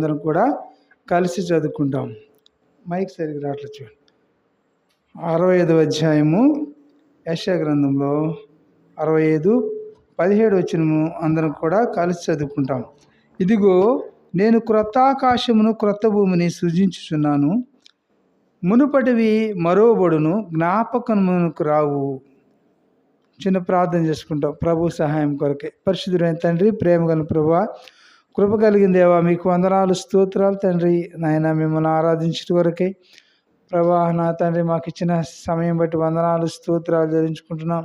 అందరం కూడా కలిసి చదువుకుంటాం. మైక్ సరిగ్గా రావట్లేదు చూడండి. 65వ అధ్యాయము యెషయా గ్రంథంలో 65:17 వచనము అందరం కూడా కలిసి చదువుకుంటాం. ఇదిగో నేను క్రొత్త ఆకాశమును క్రొత్త భూమిని సృజించుచున్నాను, మునుపటివి మరోబడును, జ్ఞాపకమునకు రావు. చిన్న ప్రార్థన చేసుకుంటాం ప్రభు సహాయం కొరకే. పరిశుద్ధుడైన తండ్రి, ప్రేమ గల ప్రభువా, కృప కలిగిన దేవా, మీకు వందనాలు, స్తోత్రాలు తండ్రి. నాయన మిమ్మల్ని ఆరాధించడం కొరకే ప్రభా, నా తండ్రి మాకు ఇచ్చిన సమయం బట్టి వందనాలు, స్తోత్రాలు చెల్లించుకుంటున్నాం.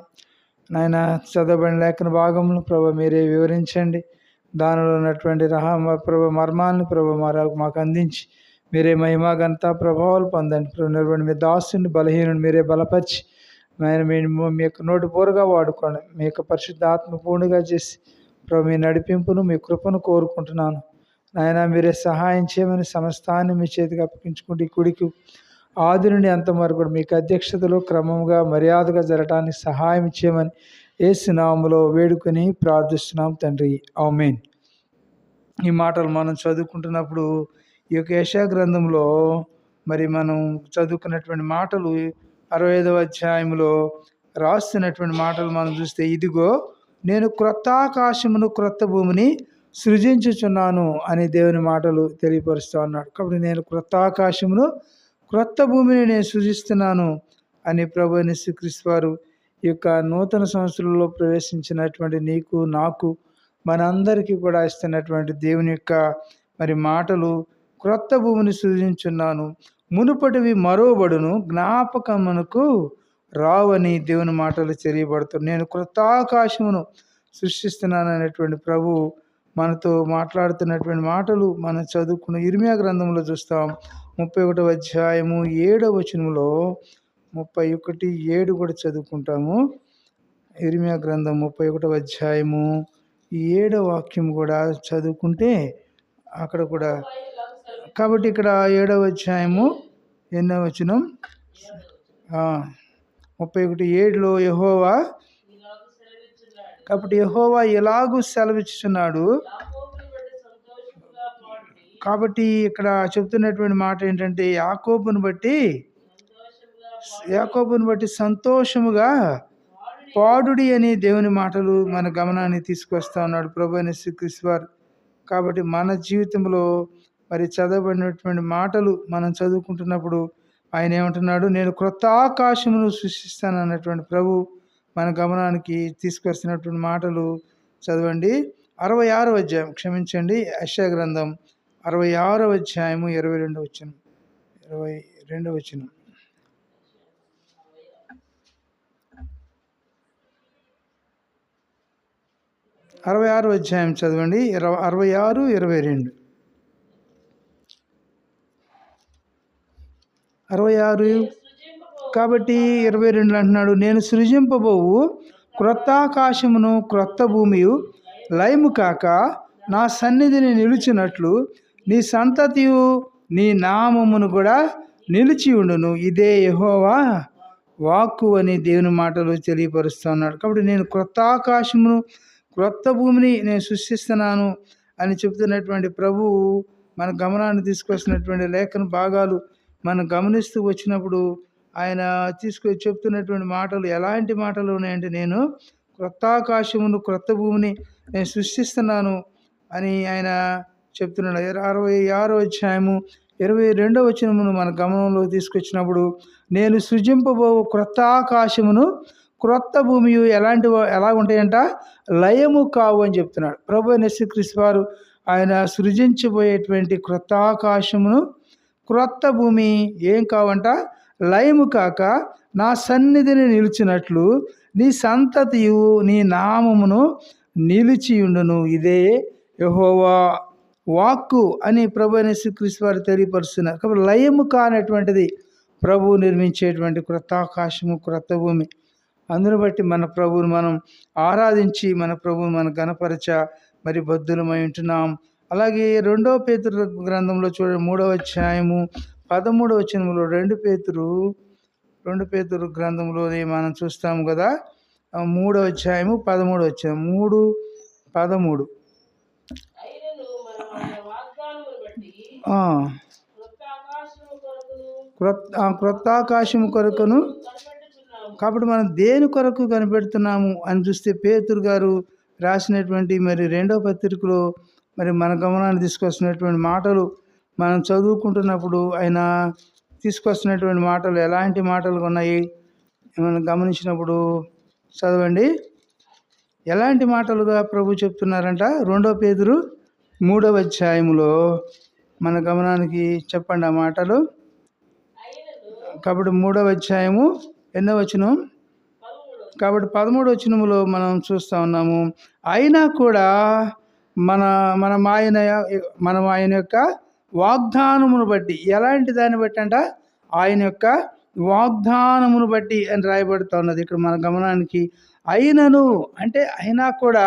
నాయన చదవబడిన లేఖన భాగంలో ప్రభా మీరే వివరించండి. దానిలో ఉన్నటువంటి ప్రభా మర్మాలను ప్రభా మాకు అందించి మీరే మహిమ ఘనత ప్రభావాలు పొందండి. నిలబడి మీ దాసుని బలహీనుని మీరే బలపరిచి ఆయన మీ యొక్క నోటి పూరగా వాడుకోండి. మీ యొక్క పరిశుద్ధ ఆత్మ పూర్ణిగా చేసి ప్రభు మీ నడిపింపును మీ కృపను కోరుకుంటున్నాను. నాయన మీరే సహాయం చేయమని సమస్తాన్ని మీ చేతికి అప్పగించుకుంటూ ఈ కుడికి ఆది నుండి అంతవరకు కూడా మీకు అధ్యక్షతలో క్రమంగా మర్యాదగా జరగడానికి సహాయం చేయమని యేసు నామములో వేడుకొని ప్రార్థిస్తున్నాం తండ్రి, ఆమేన్. ఈ మాటలు మనం చదువుకుంటున్నప్పుడు ఈ యొక్క యెషయా గ్రంథంలో మరి మనం చదువుకున్నటువంటి మాటలు 65వ అధ్యాయంలో రాస్తున్నటువంటి మాటలు మనం చూస్తే, ఇదిగో నేను క్రొత్త ఆకాశమును క్రొత్త భూమిని సృజించుచున్నాను అని దేవుని మాటలు తెలియపరుస్తూ ఉన్నాడు. కాబట్టి నేను క్రొత్త ఆకాశమును క్రొత్త భూమిని నేను సృజిస్తున్నాను అని ప్రభు యేసుక్రీస్తు వారు ఈ యొక్క నూతన సంవత్సరంలో ప్రవేశించినటువంటి నీకు నాకు మనందరికీ కూడా ఇస్తున్నటువంటి దేవుని యొక్క మరి మాటలు, క్రొత్త భూమిని సృజించున్నాను, మునుపటివి మరోబడును, జ్ఞాపకమునకు రావని దేవుని మాటలు తెలియబడుతుంది. నేను క్రొత్త ఆకాశమును సృష్టిస్తున్నాను అనేటువంటి ప్రభు మనతో మాట్లాడుతున్నటువంటి మాటలు మనం చదువుకున్న ఇర్మియా గ్రంథంలో చూస్తాం. 31వ అధ్యాయము 7వ వచనంలో 31:7 కూడా చదువుకుంటాము. ఇర్మియా గ్రంథం 31వ అధ్యాయము 7వ వాక్యం కూడా చదువుకుంటే అక్కడ కూడా, కాబట్టి ఇక్కడ 7వ అధ్యాయము ఎన్నో వచనం 31:7లో యెహోవా, కాబట్టి యెహోవా ఎలాగూ సెలవిచ్చుచున్నాడు. కాబట్టి ఇక్కడ చెప్తున్నటువంటి మాట ఏంటంటే యాకోబును బట్టి సంతోషముగా పాడుడి అని దేవుని మాటలు మన గమనాన్ని తీసుకొస్తా ఉన్నాడు ప్రభు యేసుక్రీస్తు వారు. కాబట్టి మన జీవితంలో మరి చదవబడినటువంటి మాటలు మనం చదువుకుంటున్నప్పుడు ఆయన ఏమంటున్నాడు, నేను క్రొత్త ఆకాశమును సృష్టిస్తాను అన్నటువంటి ప్రభు మన గమనానికి తీసుకొస్తున్నటువంటి మాటలు చదవండి. 66వ అధ్యాయం, క్షమించండి, యెషయా గ్రంథం 66వ అధ్యాయము 22వ వచనం. 66వ అధ్యాయం చదవండి, 66, 22. 66 కాబట్టి 22 అంటున్నాడు, నేను సృజింపబోవు క్రొత్త ఆకాశమును క్రొత్త భూమియు లయము కాక నా సన్నిధిని నిలిచినట్లు నీ సంతతియు నీ నామమును కూడా నిలిచి ఉండును, ఇదే యెహోవా వాక్కు అని దేవుని మాటలు తెలియపరుస్తున్నాడు. కాబట్టి నేను క్రొత్త ఆకాశమును క్రొత్త భూమిని నేను సృష్టిస్తున్నాను అని చెప్తున్నటువంటి ప్రభువు మన గమనాన్ని తీసుకొస్తున్నటువంటి లేఖన భాగాలు మనం గమనిస్తూ వచ్చినప్పుడు ఆయన చెప్తున్నటువంటి మాటలు ఎలాంటి మాటలు ఉన్నాయంటే, నేను క్రొత్త ఆకాశమును క్రొత్త భూమిని నేను సృష్టిస్తున్నాను అని ఆయన చెప్తున్నాడు. 66వ అధ్యాయము 22వ వచనమును మన గమనంలో తీసుకొచ్చినప్పుడు, నేను సృజింపబో క్రొత్త ఆకాశమును క్రొత్త భూమియు ఎలా ఉంటాయంట, లయము కావు అని చెప్తున్నాడు ప్రభు యేసుక్రీస్తు వారు. ఆయన సృజించబోయేటువంటి క్రొత్త ఆకాశమును క్రొత్త భూమి ఏం కావంట, లయము కాక నా సన్నిధిని నిలిచినట్లు నీ సంతతియు నీ నామమును నిలిచి ఉండును, ఇదే యెహోవా వాక్కు అని ప్రభు యేసుక్రీస్తు వారు తెలియపరుస్తున్నారు. కాబట్టి లయము కానటువంటిది ప్రభువు నిర్మించేటువంటి క్రొత్త ఆకాశము క్రొత్త భూమి. అందును బట్టి మన ప్రభువును మనం ఆరాధించి మన ప్రభువును మనం గణపరచ మరి బద్ధులమై ఉంటున్నాం. అలాగే 2వ పేతురు గ్రంథంలో చూడండి, 3వ అధ్యాయము 13వ వచనంలో 2 పేతురు గ్రంథంలోనే మనం చూస్తాము కదా. 3వ అధ్యాయము 13వ వచనం, 3:13. ఆ, క్రొత్త ఆకాశం కొరకును. కాబట్టి మనం దేని కొరకు కనిపెడుతున్నాము అని చూస్తే పేతురు గారు రాసినటువంటి మరి 2వ పత్రికలో మరి మన గమనాన్ని తీసుకొస్తున్నటువంటి మాటలు మనం చదువుకుంటున్నప్పుడు ఆయన తీసుకొస్తున్నటువంటి మాటలు ఎలాంటి మాటలు ఉన్నాయి మనం గమనించినప్పుడు చదవండి. ఎలాంటి మాటలుగా ప్రభు చెప్తున్నారంట? 2వ పేతురు 3వ అధ్యాయములో మన గమనానికి చెప్పండి ఆ మాటలు. కాబట్టి 3వ అధ్యాయము ఎన్నో వచనం? కాబట్టి 13వ వచనములో మనం చూస్తూ ఉన్నాము. అయినా కూడా మనం ఆయన యొక్క వాగ్దానమును బట్టి, ఎలాంటి దాన్ని బట్టి అంట? ఆయన యొక్క వాగ్దానమును బట్టి అని రాయబడుతూ ఉన్నది ఇక్కడ మన గమనానికి. అయినను అంటే అయినా కూడా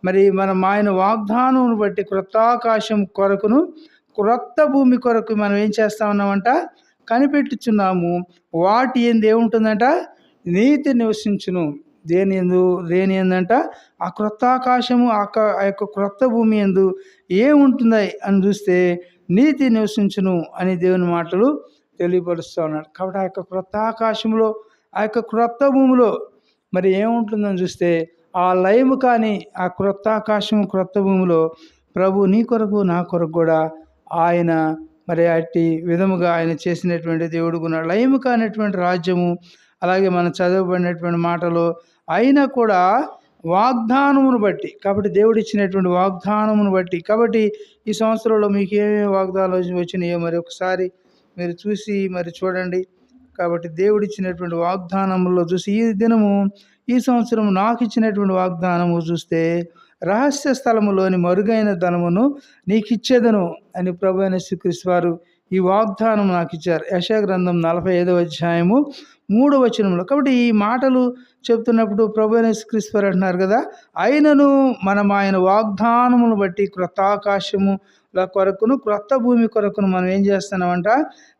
మరి మనం ఆయన వాగ్దానమును బట్టి క్రొత్త ఆకాశం కొరకును క్రొత్త భూమి కొరకు మనం ఏం చేస్తా ఉన్నామంట? కనిపెట్టుచున్నాము. వాటి ఎందు ఏముంటుందంట? నీతి నివసించును. దేని ఎందంట? ఆ క్రొత్త ఆకాశము ఆ యొక్క క్రొత్త భూమి ఎందు ఏముంటుంది అని చూస్తే నీతి నివసించును అని దేవుని మాటలు తెలియపరుస్తూ ఉన్నాడు. కాబట్టి ఆ యొక్క క్రొత్త ఆకాశంలో ఆ యొక్క క్రొత్త భూమిలో మరి ఏముంటుందని చూస్తే ఆ లయము కానీ ఆ క్రొత్త ఆకాశం క్రొత్త భూమిలో ప్రభు నీ కొరకు నా కొరకు కూడా ఆయన మరి అట్టి విధముగా ఆయన చేసినటువంటి దేవుడు ఉన్నాడు. లయము కానటువంటి రాజ్యము, అలాగే మనం చదవబడినటువంటి మాటలు అయినా కూడా వాగ్దానమును బట్టి, కాబట్టి దేవుడు ఇచ్చినటువంటి వాగ్దానమును బట్టి. కాబట్టి ఈ సంవత్సరంలో మీకు ఏమేమి వాగ్దానాలు వచ్చినాయో మరి ఒకసారి మీరు చూసి మరి చూడండి. కాబట్టి దేవుడు ఇచ్చినటువంటి వాగ్దానములో చూసి ఈ సంవత్సరం నాకు ఇచ్చినటువంటి వాగ్దానము చూస్తే రహస్య స్థలములోని మరుగైన ధనమును నీకు ఇచ్చేదను అని ప్రభువైన యేసుక్రీస్తు వారు ఈ వాగ్దానం నాకు ఇచ్చారు. యెషయా గ్రంథం 45వ అధ్యాయము 3వ వచనంలో. కాబట్టి ఈ మాటలు చెప్తున్నప్పుడు ప్రభువైన యేసుక్రీస్తు వారు అంటున్నారు కదా, అయినను మనం ఆయన వాగ్దానమును బట్టి క్రొత్త ఆకాశముల కొరకును క్రొత్త భూమి కొరకును మనం ఏం చేస్తున్నామంట?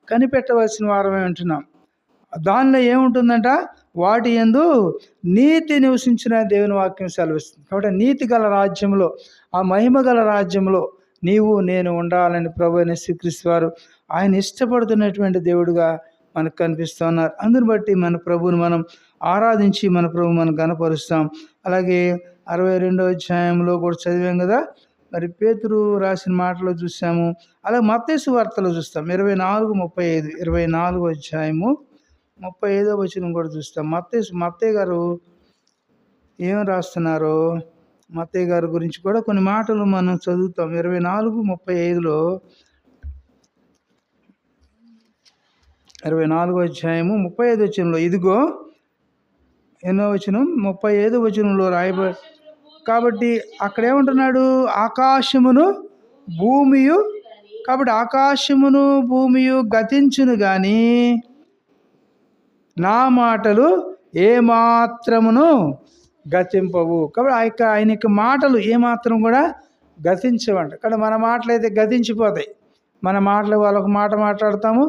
కనిపెట్టవలసిన వారమే ఉంటున్నాం. దానిలో ఏముంటుందంట? వాటి యందు నీతి నివసించిన దేవుని వాక్యం సెలవిస్తుంది. కాబట్టి నీతి గల రాజ్యంలో, ఆ మహిమ గల రాజ్యంలో నీవు నేను ఉండాలని ప్రభువైన యేసుక్రీస్తు వారు ఆయన ఇష్టపడుతున్నటువంటి దేవుడుగా మనకు కనిపిస్తూ ఉన్నారు. అందుని బట్టి మన ప్రభువుని మనం ఆరాధించి మన ప్రభు మనం గణపరుస్తాం. అలాగే 62వ అధ్యాయంలో కూడా చదివాం కదా, మరి పేతురు రాసిన మాటలో చూసాము. అలాగే మత్తయి సువార్తలో చూస్తాం 24:35, 24వ అధ్యాయము 35వ వచనం కూడా చూస్తాం. మత్తయి గారు ఏం రాస్తున్నారో మత్తయి గారి గురించి కూడా కొన్ని మాటలు మనం చదువుతాం. 24:35లో 24వ అధ్యాయము 35వ వచనంలో, ఇదిగో ఎన్నో వచనం? 35వ వచనంలో రాయబడి. కాబట్టి అక్కడ ఏమంటున్నాడు? ఆకాశమును భూమియు, కాబట్టి ఆకాశమును భూమియు గతించును కానీ నా మాటలు ఏమాత్రమును గతింపవు. కాబట్టి ఆయన యొక్క మాటలు ఏమాత్రం కూడా గతించవంట. కానీ మన మాటలు అయితే గతించిపోతాయి. మన మాటలు వాళ్ళొక మాట మాట్లాడతాము,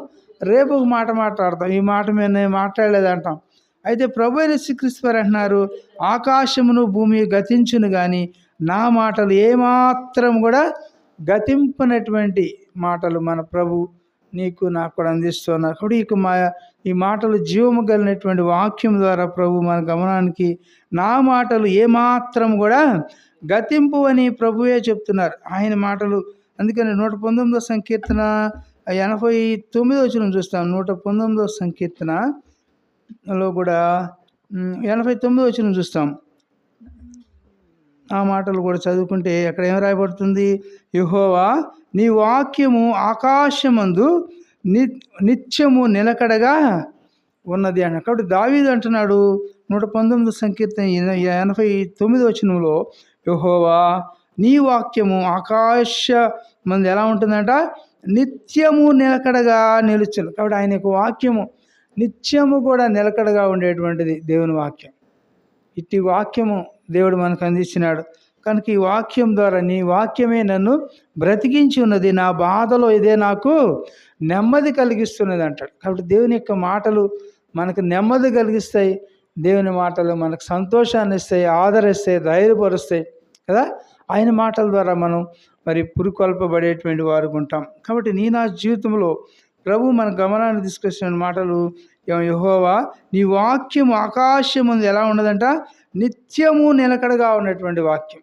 రేపు ఒక మాట మాట్లాడతాం. ఈ మాట మీద నేను మాట్లాడలేదు అంటాం. అయితే ప్రభువైన యేసుక్రీస్తు వారు అంటున్నారు, ఆకాశమును భూమి గతించును కానీ నా మాటలు ఏమాత్రం కూడా గతింపనటువంటి మాటలు మన ప్రభు నీకు నాకు కూడా అందిస్తున్నారు. కాబట్టి ఈ మాటలు జీవము కలిగినటువంటి వాక్యం ద్వారా ప్రభు మన గమనానికి నా మాటలు ఏమాత్రం కూడా గతింపు అని ప్రభువే చెప్తున్నారు. ఆయన మాటలు. అందుకని 119వ సంకీర్తన 89వ వచనం చూస్తాం. 119వ సంకీర్తనలో కూడా 89వ వచనం చూస్తాం. ఆ మాటలు కూడా చదువుకుంటే అక్కడ ఏం రాయబడుతుంది? యెహోవా నీ వాక్యము ఆకాశమందు నిత్యము నిలకడగా ఉన్నది అన్న. కాబట్టి దావీదు అంటున్నాడు 119వ సంకీర్తన 89వ వచనంలో, యెహోవా నీ వాక్యము ఆకాశమందు ఎలా ఉంటుందంట? నిత్యము నిలకడగా నిలుచును. కాబట్టి ఆయన యొక్క వాక్యము నిత్యము కూడా నిలకడగా ఉండేటువంటిది దేవుని వాక్యం. ఇట్టి వాక్యము దేవుడు మనకు అందించినాడు. కనుక ఈ వాక్యం ద్వారా నీ వాక్యమే నన్ను బ్రతికించి ఉన్నది, నా బాధలో ఇదే నాకు నెమ్మది కలిగిస్తున్నది అంటాడు. కాబట్టి దేవుని యొక్క మాటలు మనకు నెమ్మది కలిగిస్తాయి. దేవుని మాటలు మనకు సంతోషాన్ని ఇస్తాయి, ఆదరిస్తాయి, ధైర్యపరుస్తాయి కదా. ఆయన మాటల ద్వారా మనం మరి పురుకొల్పబడేటువంటి వారు ఉంటాం. కాబట్టి నా జీవితంలో ప్రభు మన గమనాన్ని తీసుకొచ్చిన మాటలు, యెహోవా నీ వాక్యం ఆకాశం ముందు ఎలా ఉన్నదంట, నిత్యము నిలకడగా ఉన్నటువంటి వాక్యం.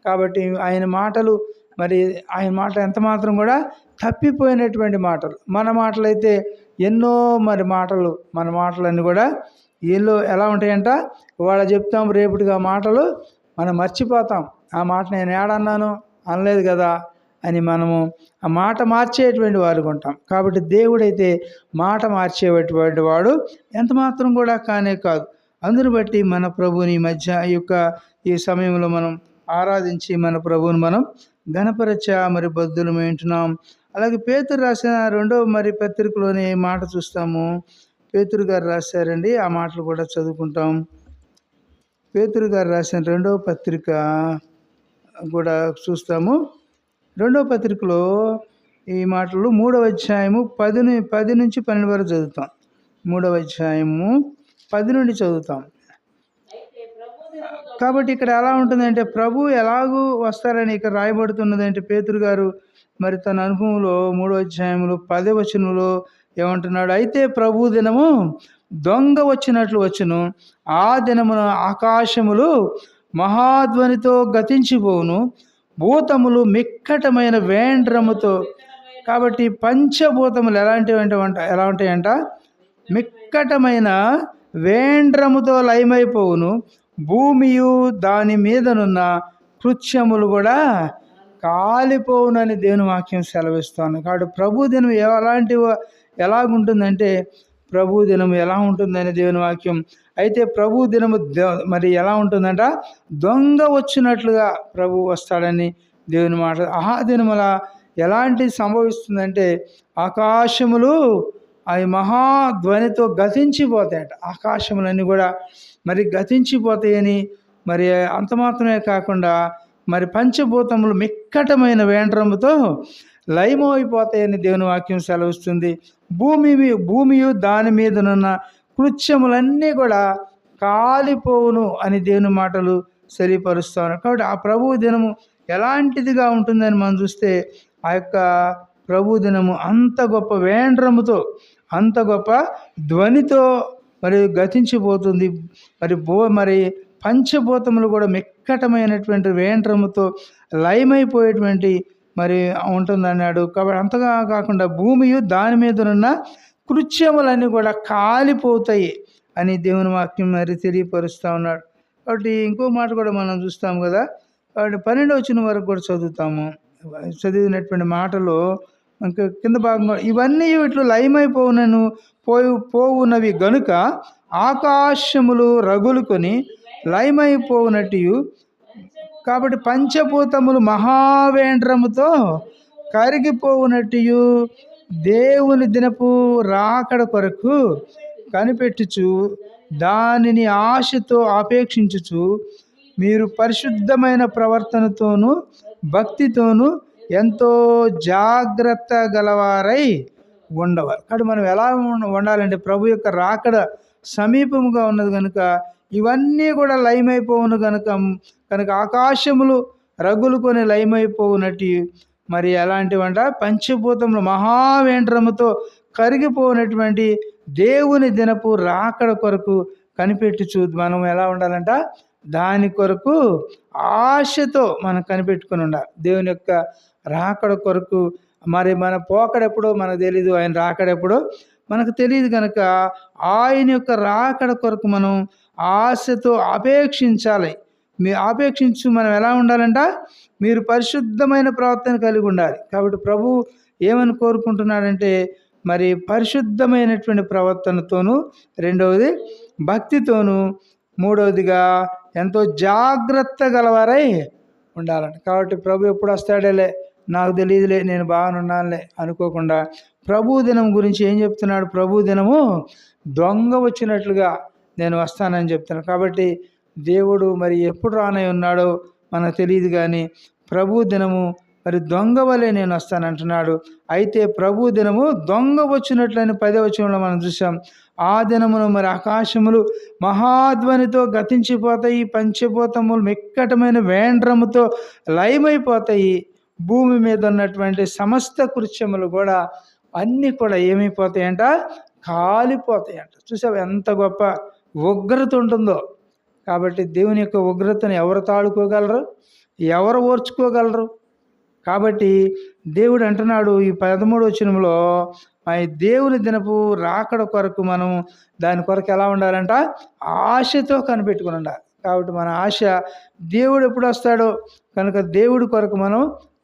కాబట్టి ఆయన మాటలు ఆయన మాటలు ఎంత మాత్రం కూడా తప్పిపోయినటువంటి మాటలు. మన మాటలైతే ఎన్నో మన మాటలన్నీ కూడా ఎలా ఉంటాయంట, ఇవాళ చెప్తాం, రేపటిగా మాటలు మనం మర్చిపోతాం. ఆ మాట నేను ఏడన్నాను, అనలేదు కదా అని మనము ఆ మాట మార్చేటువంటి వారు ఉంటాం. కాబట్టి దేవుడైతే మాట మార్చేటువంటి వాడు ఎంత మాత్రం కూడా కానే కాదు. అందును బట్టి మన ప్రభుని ఈ సమయంలో మనం ఆరాధించి మన ప్రభువుని మనం ఘనపరచ బద్దులమై ఉంటున్నాం. అలాగే పేతురు రాసిన 2వ పత్రికలోని మాట చూస్తాము. పేతురు గారు రాశారండి, ఆ మాటలు కూడా చదువుకుంటాం. పేతురు గారు రాసిన 2వ పత్రిక కూడా చూస్తాము. 2వ పత్రికలో ఈ మాటలు 3వ అధ్యాయము 10 నుంచి 12 వరకు చదువుతాం. 3వ అధ్యాయము 10 నుండి చదువుతాం. కాబట్టి ఇక్కడ ఎలా ఉంటుందంటే, ప్రభు ఎలాగూ వస్తారని ఇక్కడ రాయబడుతున్నదంటే, పేతురు గారు తన అనుభవంలో 3వ అధ్యాయంలో 10వ వచనంలో ఏమంటున్నాడు, అయితే ప్రభు దినము దొంగ వచ్చినట్లు వచ్చును, ఆ దినమున ఆకాశములు మహాధ్వనితో గతించిపోవును, భూతములు మిక్కటమైన వేండ్రముతో. కాబట్టి పంచభూతములు ఎలా ఉంటాయంట, మిక్కటమైన వేండ్రముతో లయమైపోవును, భూమియు దాని మీదనున్న కృత్యములు కూడా కాలిపోవునని దేవుని వాక్యం సెలవిస్తాను. కాబట్టి ప్రభు దినం ఎలాగుంటుందంటే, ప్రభు దినం ఎలా ఉంటుందని దేవుని వాక్యం. అయితే ప్రభు దినము ఎలా ఉంటుందంట, దొంగ వచ్చినట్లుగా ప్రభు వస్తాడని దేవుని మాట. ఆ దినముల ఎలాంటి సంభవిస్తుందంటే, ఆకాశములు అవి మహాధ్వనితో గతించిపోతాయట. ఆకాశములన్నీ కూడా గతించిపోతాయని, అంత మాత్రమే కాకుండా పంచభూతములు మిక్కటమైన వేండ్రముతో లయమైపోతాయని దేవుని వాక్యం సెలవిస్తుంది. భూమియు దాని మీదనున్న కృత్యములన్నీ కూడా కాలిపోవును అని దేవుని మాటలు తెలియపరుస్తాను. కాబట్టి ఆ ప్రభు దినము ఎలాంటిదిగా ఉంటుందని మనం చూస్తే, ఆ యొక్క ప్రభు దినము అంత గొప్ప వేండ్రముతో, అంత గొప్ప ధ్వనితో గతించిపోతుంది. పంచభూతములు కూడా మిక్కటమైనటువంటి వేండ్రముతో లయమైపోయేటువంటి ఉంటుందన్నాడు. కాబట్టి అంతగా కాకుండా భూమియు దాని మీద ఉన్న కృత్యములన్నీ కూడా కాలిపోతాయి అని దేవుని వాక్యం తెలియపరుస్తూ ఉన్నాడు. కాబట్టి ఇంకో మాట కూడా మనం చూస్తాం కదా. కాబట్టి 12వ వచనం వరకు కూడా చదివినటువంటి మాటలో ఇంకా కింద భాగంలో, ఇవన్నీ ఇట్లు పోవునవి గనుక ఆకాశములు రగులుకొని లయమైపోవునట్టు, కాబట్టి పంచభూతములు మహావేండ్రముతో కరిగిపోవునట్టు దేవుని దినపు రాకడ కొరకు కనిపెట్టుచు దానిని ఆశతో అపేక్షించుచు మీరు పరిశుద్ధమైన ప్రవర్తనతోనూ భక్తితోనూ ఎంతో జాగ్రత్త గలవారై ఉండవాలి. కాబట్టి మనం ఎలా ఉండాలంటే, ప్రభు యొక్క రాకడ సమీపముగా ఉన్నది కనుక ఇవన్నీ కూడా లయమైపోవును కనుక ఆకాశములు రగులుకొని లయమైపోవునట్టు ఎలాంటివంట, పంచభూతములు మహావేండ్రముతో కరిగిపోయినటువంటి దేవుని దినపు రాకడ కొరకు కనిపెట్టుచు మనం ఎలా ఉండాలంట, దాని కొరకు ఆశతో మనం కనిపెట్టుకుని ఉండాలి. దేవుని యొక్క రాకడ కొరకు మన పోకడెప్పుడో మనకు తెలీదు, ఆయన రాకడెప్పుడో మనకు తెలియదు కనుక ఆయన యొక్క రాకడ కొరకు మనం ఆశతో అపేక్షించాలి. అపేక్షించు మనం ఎలా ఉండాలంట, మీరు పరిశుద్ధమైన ప్రవర్తన కలిగి ఉండాలి. కాబట్టి ప్రభు ఏమని కోరుకుంటున్నాడంటే, పరిశుద్ధమైనటువంటి ప్రవర్తనతోనూ, రెండవది భక్తితోనూ, మూడవదిగా ఎంతో జాగ్రత్త గలవారై ఉండాలంట. కాబట్టి ప్రభు ఎప్పుడు వస్తాడేలే, నాకు తెలియదులే, నేను బాగానున్నానులే అనుకోకుండా ప్రభు దినం గురించి ఏం చెప్తున్నాడు, ప్రభు దినము దొంగ వచ్చినట్లుగా నేను వస్తానని చెప్తున్నాను. కాబట్టి దేవుడు ఎప్పుడు రానై ఉన్నాడో మనకు తెలియదు, కానీ ప్రభు దినము దొంగ వలె నేను వస్తానంటున్నాడు. అయితే ప్రభు దినము దొంగ వచ్చినట్లని 10వ వచనంలో మనం చూసాం. ఆ దినమును ఆకాశములు మహాధ్వనితో గతించిపోతాయి, పంచభూతములు మిక్కటమైన వేండ్రముతో లయమైపోతాయి, భూమి మీద ఉన్నటువంటి సమస్త కృత్యములు కూడా అన్నీ కూడా ఏమైపోతాయంట, కాలిపోతాయంట. చూసావు ఎంత గొప్ప ఉగ్రత ఉంటుందో. కాబట్టి దేవుని యొక్క ఉగ్రతను ఎవరు తాళుకోగలరు, ఎవరు ఓర్చుకోగలరు? కాబట్టి దేవుడు అంటున్నాడు ఈ 13వ వచనంలో, ఆ దేవుని దినపు రాకడ కొరకు మనం దాని కొరకు ఎలా ఉండాలంట, ఆశతో కనిపెట్టుకుని ఉండాలి. కాబట్టి మన ఆశ దేవుడు ఎప్పుడు వస్తాడో కనుక దేవుడి కొరకు మనం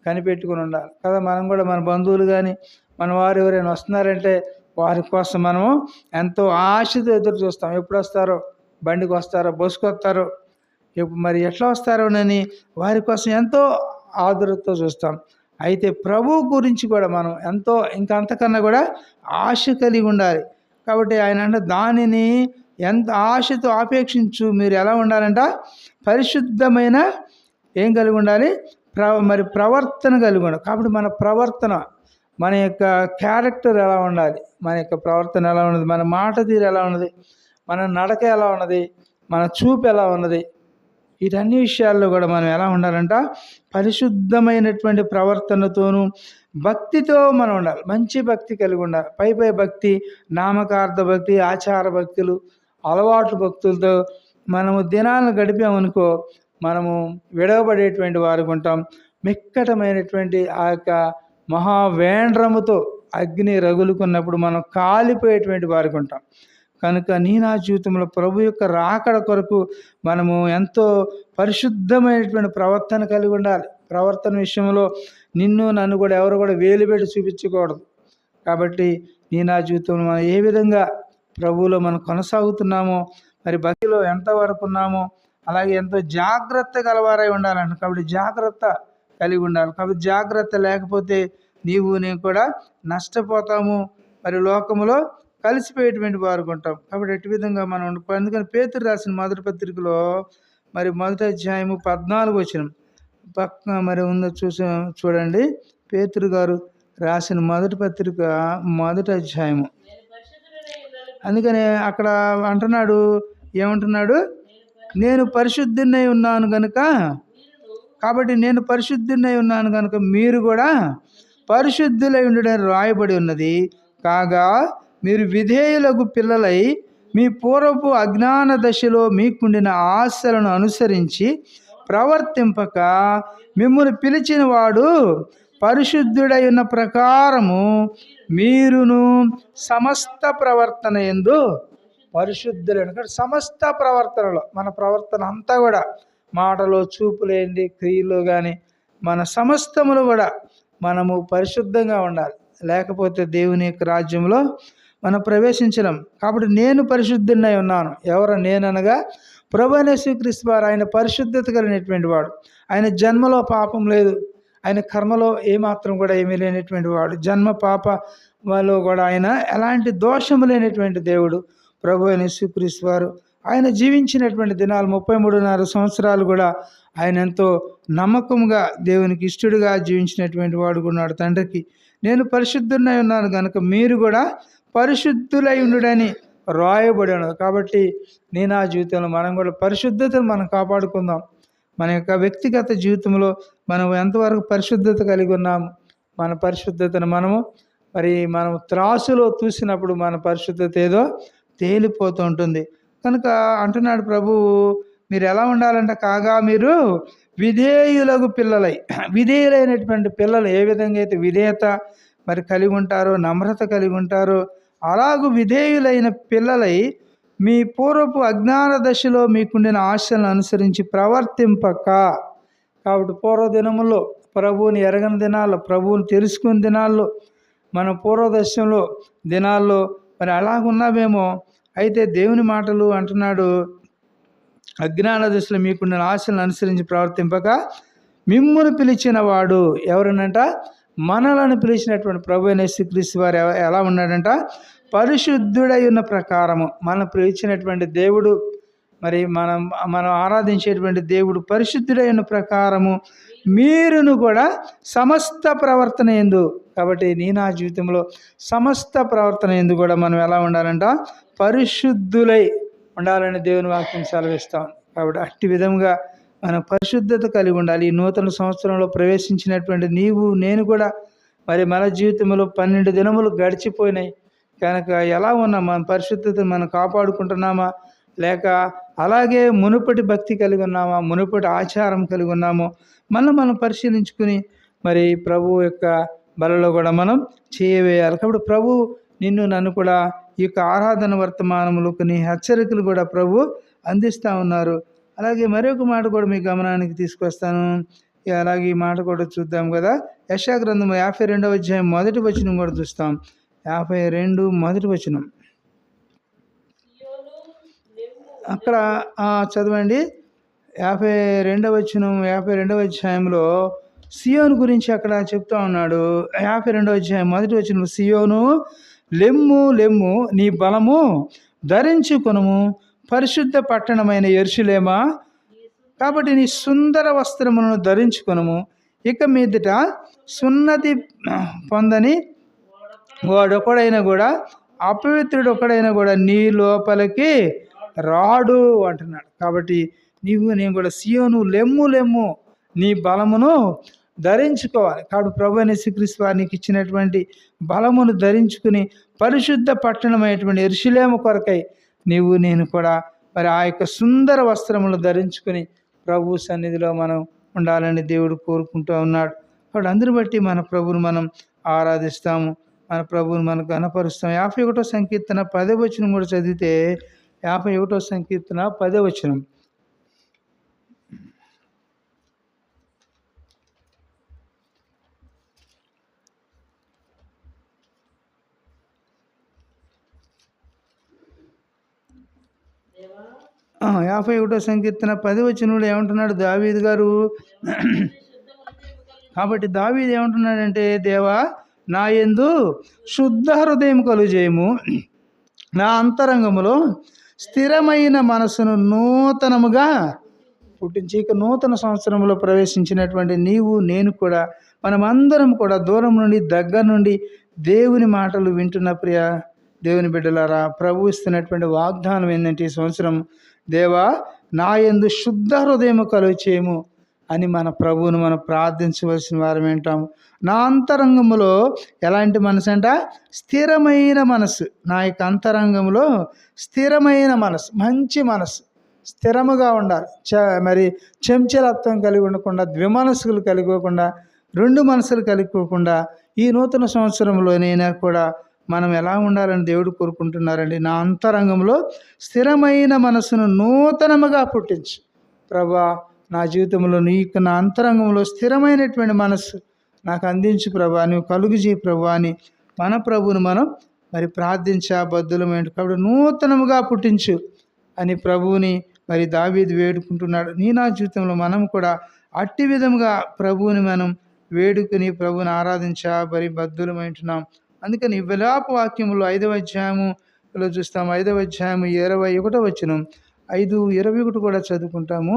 కనిపెట్టుకుని ఉండాలి కదా. మనం కూడా మన బంధువులు కానీ మన వారు ఎవరైనా వస్తున్నారంటే వారి కోసం మనము ఎంతో ఆశతో ఎదురు చూస్తాం. ఎప్పుడు వస్తారో, బండికి వస్తారో, బస్సుకు వస్తారో, మరి ఎట్లా వస్తారోనని వారి కోసం ఎంతో ఆదురతో చూస్తాం. అయితే ప్రభు గురించి కూడా మనం ఎంతో ఇంకా అంతకన్నా కూడా ఆశ కలిగి ఉండాలి. కాబట్టి ఆయన అంటే దానిని ఎంత ఆశతో ఆపేక్షించు. మీరు ఎలా ఉండాలంట, పరిశుద్ధమైన ఏం కలిగి ఉండాలి, మరి ప్రవర్తన కలిగి ఉండాలి. కాబట్టి మన ప్రవర్తన, మన యొక్క క్యారెక్టర్ ఎలా ఉండాలి, మన యొక్క ప్రవర్తన ఎలా ఉన్నది, మన మాట తీరు ఎలా ఉన్నది, మన నడక ఎలా ఉన్నది, మన చూపు ఎలా ఉన్నది, వీటన్ని విషయాల్లో కూడా మనం ఎలా ఉండాలంట, పరిశుద్ధమైనటువంటి ప్రవర్తనతోనూ భక్తితో మనం ఉండాలి. మంచి భక్తి కలిగి ఉండాలి. పై భక్తి, నామకార్థ భక్తి, ఆచార భక్తులు, అలవాట్లు భక్తులతో మనము దినాలను గడిపామనుకో మనము విడవబడేటువంటి వారికి ఉంటాం. మిక్కటమైనటువంటి ఆ యొక్క మహావేండ్రముతో అగ్ని రగులుకున్నప్పుడు మనం కాలిపోయేటువంటి వారికి ఉంటాం. కనుక నా జీవితంలో ప్రభు యొక్క రాకడ కొరకు మనము ఎంతో పరిశుద్ధమైనటువంటి ప్రవర్తన కలిగి ఉండాలి. ప్రవర్తన విషయంలో నిన్ను నన్ను కూడా ఎవరు కూడా వేలు పెట్టి చూపించకూడదు. కాబట్టి నా జీవితంలో మనం ఏ విధంగా ప్రభువులో మనం కొనసాగుతున్నామో, మరి భక్తిలో ఎంతవరకు ఉన్నామో, అలాగే ఎంతో జాగ్రత్త గలవారై ఉండాలంట. కాబట్టి జాగ్రత్త కలిగి ఉండాలి. కాబట్టి జాగ్రత్త లేకపోతే నీవు నేను కూడా నష్టపోతాము, మరి లోకములో కలిసిపోయేటువంటి వారు ఉంటాం. కాబట్టి ఎట్టి విధంగా మనం అందుకని పేతురు రాసిన మొదటి పత్రికలో మరి 1వ అధ్యాయము 14వ వచనం పక్క మరి ఉందో చూడండి. పేతురు గారు రాసిన మొదటి పత్రిక 1వ అధ్యాయము. అందుకని అక్కడ అంటున్నాడు, ఏమంటున్నాడు, నేను పరిశుద్ధున్నై ఉన్నాను కనుక, కాబట్టి నేను పరిశుద్ధున్నై ఉన్నాను కనుక మీరు కూడా పరిశుద్ధులై ఉండడని రాయబడి ఉన్నది. కాగా మీరు విధేయులకు పిల్లలై మీ పూర్వపు అజ్ఞాన దశలో మీకుండిన ఆశలను అనుసరించి ప్రవర్తింపక మిమ్మల్ని పిలిచిన వాడు పరిశుద్ధుడై ఉన్న ప్రకారము మీరును సమస్త ప్రవర్తన యందు పరిశుద్ధులైన. సమస్త ప్రవర్తనలో మన ప్రవర్తన అంతా కూడా మాటలో, చూపులేండి, క్రియలు కానీ మన సమస్తములు కూడా మనము పరిశుద్ధంగా ఉండాలి. లేకపోతే దేవుని యొక్క రాజ్యంలో మనం ప్రవేశించలేం. కాబట్టి నేను పరిశుద్ధున్నై ఉన్నాను. ఎవరు నేననగా ప్రభువైన యేసుక్రీస్తు వారు. ఆయన పరిశుద్ధత కలిగినటువంటి వాడు. ఆయన జన్మలో పాపం లేదు. ఆయన కర్మలో ఏమాత్రం కూడా ఏమీ లేనటువంటి వాడు. జన్మ పాప వాళ్ళు కూడా ఆయన ఎలాంటి దోషము లేనటువంటి దేవుడు ప్రభువైన యేసుక్రీస్తు వారు. ఆయన జీవించినటువంటి దినాలు 33.5 సంవత్సరాలు కూడా ఆయన ఎంతో నమ్మకంగా దేవునికి ఇష్టడుగా జీవించినటువంటి వాడు ఉన్నాడు. తండ్రికి నేను పరిశుద్ధున్నై ఉన్నాను కనుక మీరు కూడా పరిశుద్ధులై ఉండుడని రాయబడి ఉన్నది. కాబట్టి నా జీవితంలో మనం కూడా పరిశుద్ధతను మనం కాపాడుకుందాం. మన యొక్క వ్యక్తిగత జీవితంలో మనం ఎంతవరకు పరిశుద్ధత కలిగి ఉన్నాము, మన పరిశుద్ధతను మనం త్రాసులో చూసినప్పుడు మన పరిశుద్ధత ఏదో తేలిపోతూ ఉంటుంది. కనుక అంటున్నాడు ప్రభువు, మీరు ఎలా ఉండాలంటే, కాగా మీరు విధేయులకు పిల్లలై. విధేయులైనటువంటి పిల్లలు ఏ విధంగా అయితే విధేయత మరి కలిగి ఉంటారో, నమ్రత కలిగి ఉంటారో, అలాగూ విధేయులైన పిల్లలై మీ పూర్వపు అజ్ఞాన దశలో మీకుండిన ఆశలను అనుసరించి ప్రవర్తింపక. కాబట్టి పూర్వదినముల్లో ప్రభువుని ఎరగని దినాల్లో, ప్రభువుని తెలుసుకుని దినాల్లో, మన పూర్వదశలో దినాల్లో మరి అలాగున్నామేమో. అయితే దేవుని మాటలు అంటున్నాడు, అజ్ఞాన దశలో మీకుండిన ఆశలను అనుసరించి ప్రవర్తింపక మిమ్మును పిలిచిన వాడు ఎవరనంట, మనలను పిలిచినటువంటి ప్రభువైన యేసుక్రీస్తు వారు ఎలా ఉన్నాడంట, పరిశుద్ధుడై ఉన్న ప్రకారము. మనం పిలిచినటువంటి దేవుడు, మరి మనం ఆరాధించేటువంటి దేవుడు పరిశుద్ధుడై ఉన్న ప్రకారము మీరును కూడా సమస్త ప్రవర్తన యందు. కాబట్టి నా జీవితంలో సమస్త ప్రవర్తన యందు కూడా మనం ఎలా ఉండాలంట, పరిశుద్ధులై ఉండాలని దేవుని వాక్యం సెలవిస్తాం. కాబట్టి అట్టి విధంగా మనం పరిశుద్ధత కలిగి ఉండాలి. ఈ నూతన సంవత్సరంలో ప్రవేశించినటువంటి నీవు నేను కూడా మరి మన జీవితంలో 12 దినములు గడిచిపోయినాయి కనుక ఎలా ఉన్నాం? మన పరిశుద్ధతను మనం కాపాడుకుంటున్నామా? లేక అలాగే మునుపటి భక్తి కలిగి ఉన్నామా? మునుపటి ఆచారం కలిగి ఉన్నామో మనం పరిశీలించుకుని మరి ప్రభు యొక్క బలలో కూడా మనం చేయవేయాలి. కాబట్టి ప్రభు నిన్ను నన్ను కూడా ఈ యొక్క ఆరాధన వర్తమానములు కొన్ని హెచ్చరికలు కూడా ప్రభు అందిస్తూ ఉన్నారు. అలాగే మరొక మాట కూడా మీ గమనానికి తీసుకొస్తాను. అలాగే ఈ మాట కూడా చూద్దాం కదా. యెషయా గ్రంథము 52వ అధ్యాయం మొదటి వచనం కూడా చూస్తాం. 52 మొదటి వచనం అక్కడ చదవండి. 52వ వచనం 52వ అధ్యాయంలో సియోను గురించి అక్కడ చెప్తా ఉన్నాడు. 52వ అధ్యాయం మొదటి వచనం, సియోను లెమ్ము లెమ్ము, నీ బలము ధరించుకొనుము, పరిశుద్ధ పట్టణమైన యెరూషలేమా, కాబట్టి నీ సుందర వస్త్రములను ధరించుకొనుము. ఇక మీదట సున్నతి పొందని వాడొకడైనా కూడా, అపవిత్రుడు ఒకడైనా కూడా నీ లోపలికి రాడు అంటున్నాడు. కాబట్టి నేను కూడా సియోను లెమ్ము లెమ్ము, నీ బలమును ధరించుకోవాలి. కాబట్టి ప్రభు అయిన యేసుక్రీస్తు వారికి ఇచ్చినటువంటి బలమును ధరించుకుని పరిశుద్ధ పట్టణమైనటువంటి యెరూషలేము కొరకై నేను కూడా మరి ఆ యొక్క సుందర వస్త్రములు ధరించుకుని ప్రభు సన్నిధిలో మనం ఉండాలని దేవుడు కోరుకుంటూ ఉన్నాడు. కాబట్టి అందరిని బట్టి మన ప్రభువును మనం ఆరాధిస్తాము, మన ప్రభువును మనం గణపరుస్తాం. 51వ సంకీర్తన 10వ వచనం కూడా చదివితే, 51వ సంకీర్తన 10వ వచనం, ఆ 51వ సంకీర్తన 10వ వచనంలో ఏమంటున్నాడు దావీదు గారు? కాబట్టి దావీదు ఏమంటున్నాడంటే, దేవా నా యందు శుద్ధ హృదయం కలుగజేయము, నా అంతరంగములో స్థిరమైన మనసును నూతనముగా పుట్టించి. ఇక నూతన సంవత్సరంలో ప్రవేశించినటువంటి నీవు నేను కూడా మనమందరం కూడా దూరం నుండి దగ్గర నుండి దేవుని మాటలు వింటున్న ప్రియ దేవుని బిడ్డలారా, ప్రభు ఇస్తున్నటువంటి వాగ్దానం ఏంటంటే, ఈ సంవత్సరం దేవా నా యందు శుద్ధ హృదయము కలుగజేయము అని మన ప్రభువును మనం ప్రార్థించవలసిన వారం వింటాము. నా అంతరంగములో ఎలాంటి మనసు అంట? స్థిరమైన మనసు. నా యొక్క అంతరంగంలో స్థిరమైన మనసు, మంచి మనసు, స్థిరముగా ఉండాలి. మరి చెంచలత్వం కలిగి ఉండకుండా, ద్విమనస్సులు కలిగోకుండా, రెండు మనసులు కలిగిపోకుండా ఈ నూతన సంవత్సరంలోనైనా కూడా మనం ఎలా ఉండాలని దేవుడు కోరుకుంటున్నారండి. నా అంతరంగంలో స్థిరమైన మనసును నూతనముగా పుట్టించు ప్రభా. నా జీవితంలో నీకు నా అంతరంగంలో స్థిరమైనటువంటి మనస్సు నాకు అందించు ప్రభా, నువ్వు కలుగుజేయి ప్రభా అని మన ప్రభువును మనం మరి ప్రార్థించబద్దులమైంది. కాబట్టి నూతనముగా పుట్టించు అని ప్రభువుని మరి దావీదు వేడుకుంటున్నాడు. నా జీవితంలో మనం కూడా అట్టి విధముగా ప్రభువుని మనం వేడుకుని ప్రభువుని మరి బద్దులమైంటున్నాం. అందుకని విలాప వాక్యములు 5వ అధ్యాయములో చూస్తాం. 5వ అధ్యాయము 21వ వచనం, 5:21 కూడా చదువుకుంటాము.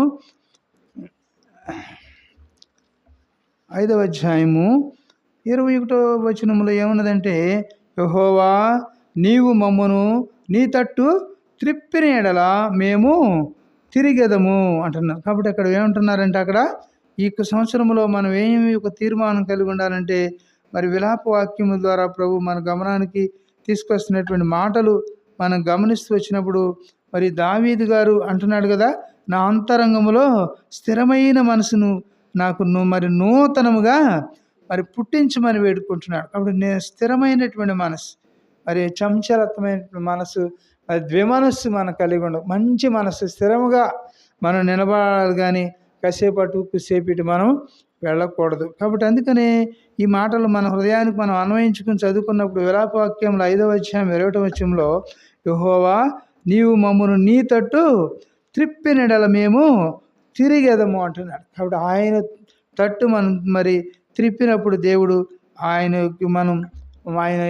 5వ అధ్యాయము 21వ వచనంలో ఏమున్నదంటే, యెహోవా నీవు మమ్మను నీ తట్టు త్రిప్పిన ఎడల మేము తిరిగెదము అంటున్నారు. కాబట్టి అక్కడ ఏమంటున్నారంటే, అక్కడ ఈ సంవత్సరంలో మనం ఏమి ఒక తీర్మానం కలిగి ఉండాలంటే, మరి విలాప వాక్యము ద్వారా ప్రభు మన గమనానికి తీసుకొస్తున్నటువంటి మాటలు మనం గమనిస్తూ వచ్చినప్పుడు, మరి దావీదు గారు అంటున్నాడు కదా, నా అంతరంగములో స్థిరమైన మనసును నాకు మరి నూతనముగా మరి పుట్టించమని వేడుకుంటున్నాడు. కాబట్టి నేను స్థిరమైనటువంటి మనసు, మరి చంచలత్వమైనటువంటి మనసు, మరి ద్విమనస్సు మనం కలిగి ఉండవు. మంచి మనసు స్థిరముగా మనం నిలబడాలి, కానీ కాసేపటు కుసేపటి మనం వెళ్ళకూడదు. కాబట్టి అందుకనే ఈ మాటలు మన హృదయానికి మనం అన్వయించుకుని చదువుకున్నప్పుడు విలాపవాక్యంలో 5వ అధ్యాయం 21వ వచనంలో, యెహోవా నీవు మమ్మను నీ తట్టు త్రిప్పినెడల మేము తిరిగెదము అంటున్నాడు. కాబట్టి ఆయన తట్టు మనం మరి త్రిప్పినప్పుడు దేవుడు ఆయన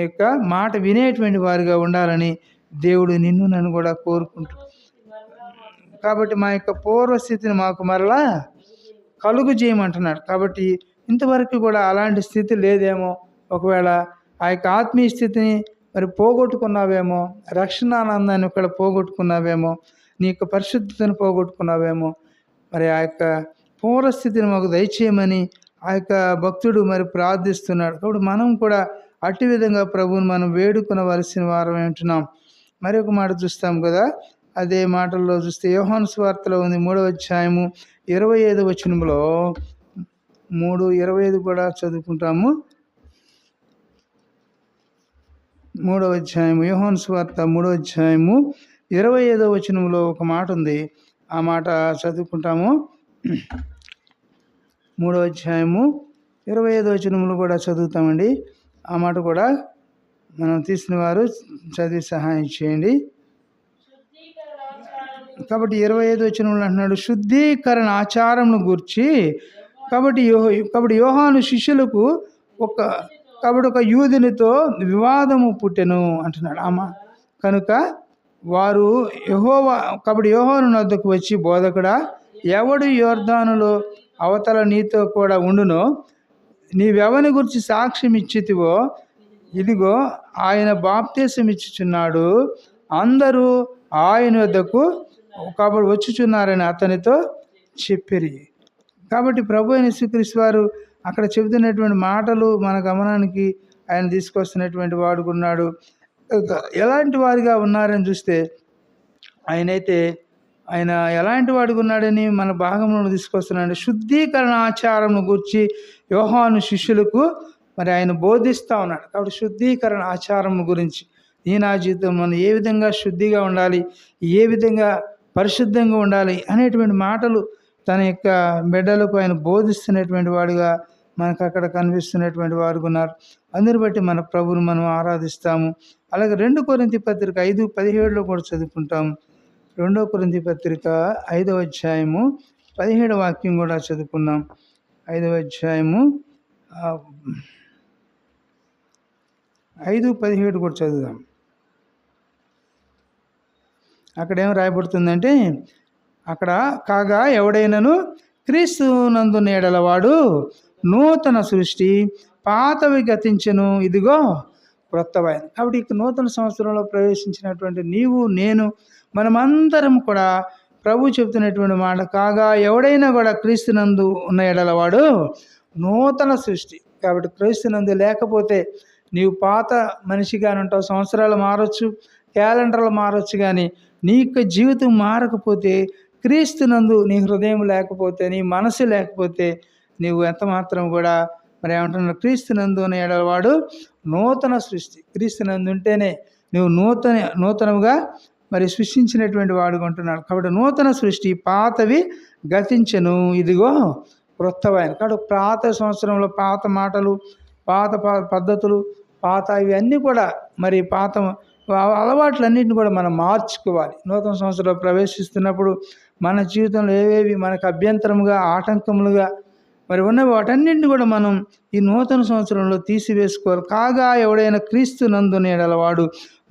యొక్క మాట వినేటువంటి వారిగా ఉండాలని దేవుడు నిన్ను నన్ను కూడా కోరుకుంటూ, కాబట్టి మా యొక్క పూర్వస్థితిని మాకు మరలా కలుగు చేయమంటున్నాడు. కాబట్టి ఇంతవరకు కూడా అలాంటి స్థితి లేదేమో, ఒకవేళ ఆ యొక్క ఆత్మీయ స్థితిని మరి పోగొట్టుకున్నావేమో, రక్షణానందాన్ని ఇక్కడ పోగొట్టుకున్నావేమో, నీ యొక్క పరిశుద్ధతను పోగొట్టుకున్నావేమో, మరి ఆ యొక్క పూర్వస్థితిని మాకు దయచేయమని ఆ యొక్క భక్తుడు మరి ప్రార్థిస్తున్నాడు. కాబట్టి మనం కూడా అట్టి విధంగా ప్రభువుని మనం వేడుకొనవలసిన వారం ఉంటున్నాం. మరి ఒక మాట చూస్తాం కదా, అదే మాటల్లో చూస్తే యోహాను సువార్తలో ఉంది 3వ అధ్యాయము 25వ వచనంలో 3:25 కూడా చదువుకుంటాము. 3వ అధ్యాయము యోహాను సువార్త 3వ అధ్యాయము 25వ వచనంలో ఒక మాట ఉంది. ఆ మాట చదువుకుంటాము. 3వ అధ్యాయము 25వ వచనంలో కూడా చదువుతామండి. ఆ మాట కూడా మనం తీసిన వారు చదివి సహాయం చేయండి. కాబట్టి 25వ వచనంలో అంటున్నాడు, శుద్ధీకరణ ఆచారంను గూర్చి కాబట్టి యోహాను శిష్యులకు ఒక యూదునితో వివాదము పుట్టెను అంటున్నాడు. కనుక వారు యోహాను వద్దకు వచ్చి, బోధకుడా, ఎవడు యోర్దానులో అవతల నీతో కూడా ఉండునో, నీవెవని గురించి సాక్ష్యం ఇచ్చితివో, ఇదిగో ఆయన బాప్తీసం ఇచ్చుచున్నాడు, అందరూ ఆయన వద్దకు కాబట్టి వచ్చుచున్నారని అతనితో చెప్పిరి. కాబట్టి ప్రభు అయిన యేసుక్రీస్తు వారు అక్కడ చెబుతున్నటువంటి మాటలు మన గమనానికి ఆయన తీసుకొస్తున్నటువంటి వాడుకున్నాడు. ఎలాంటి వారిగా ఉన్నారని చూస్తే ఆయన ఎలాంటి వాడిగా ఉన్నాడని మన భాగంలో తీసుకొస్తున్నాడు. శుద్ధీకరణ ఆచారం గురించి యోహాను శిష్యులకు మరి ఆయన బోధిస్తూ ఉన్నాడు. కాబట్టి శుద్ధీకరణ ఆచారం గురించి నా జీవితం మనం ఏ విధంగా శుద్ధిగా ఉండాలి, ఏ విధంగా పరిశుద్ధంగా ఉండాలి అనేటువంటి మాటలు తన యొక్క బిడ్డలకు ఆయన బోధిస్తున్నటువంటి వాడుగా మనకు అక్కడ కనిపిస్తున్నటువంటి వారు ఉన్నారు. అందరి బట్టి మన ప్రభువును మనం ఆరాధిస్తాము. అలాగే 2 కొరింథీ పత్రిక 5:17 కూడా చదువుకుంటాము. 2 కొరింథీ పత్రిక 5వ అధ్యాయము 17వ వాక్యం కూడా చదువుకున్నాం. 5వ అధ్యాయము 5:17 కూడా చదువుదాం. అక్కడ ఏం రాయబడుతుందంటే, అక్కడ కాగా ఎవడైనను క్రీస్తు నందున్న యెడల వాడు నూతన సృష్టి, పాతవి గతించెను, ఇదిగో క్రొత్తవైన. కాబట్టి ఇక నూతన సంవత్సరంలో ప్రవేశించినటువంటి నీవు నేను మనమందరం కూడా ప్రభు చెబుతున్నటువంటి మాట, కాగా ఎవడైనా కూడా క్రీస్తునందు ఉన్న యెడల వాడు నూతన సృష్టి. కాబట్టి క్రీస్తునందు లేకపోతే నీవు పాత మనిషిగానే ఉంటావు. సంవత్సరాలు మారచ్చు, క్యాలెండర్లు మారచ్చు, కానీ నీ యొక్క జీవితం మారకపోతే, క్రీస్తునందు నీ హృదయం లేకపోతే, నీ మనసు లేకపోతే, నీవు ఎంత మాత్రం కూడా మరి ఏమంటున్నాడు, క్రీస్తునందు ఉన్న యెడల వాడు నూతన సృష్టి. క్రీస్తునందు ఉంటేనే నువ్వు నూతనముగా మరి సృష్టించినటువంటి వాడుగా ఉంటున్నాడు. కాబట్టి నూతన సృష్టి, పాతవి గతించెను, ఇదిగో క్రొత్తవైన. కాబట్టి పాత సంవత్సరంలో పాత మాటలు, పాత పద్ధతులు, పాత ఇవన్నీ కూడా మరి పాత అలవాట్లన్నింటిని కూడా మనం మార్చుకోవాలి. నూతన సంవత్సరంలో ప్రవేశిస్తున్నప్పుడు మన జీవితంలో ఏవేవి మనకు అభ్యంతరముగా, ఆటంకములుగా మరి ఉన్నవి, వాటన్నింటిని కూడా మనం ఈ నూతన సంవత్సరంలో తీసివేసుకోవాలి. కాగా ఎవడైనా క్రీస్తు నందున యెడల వాడు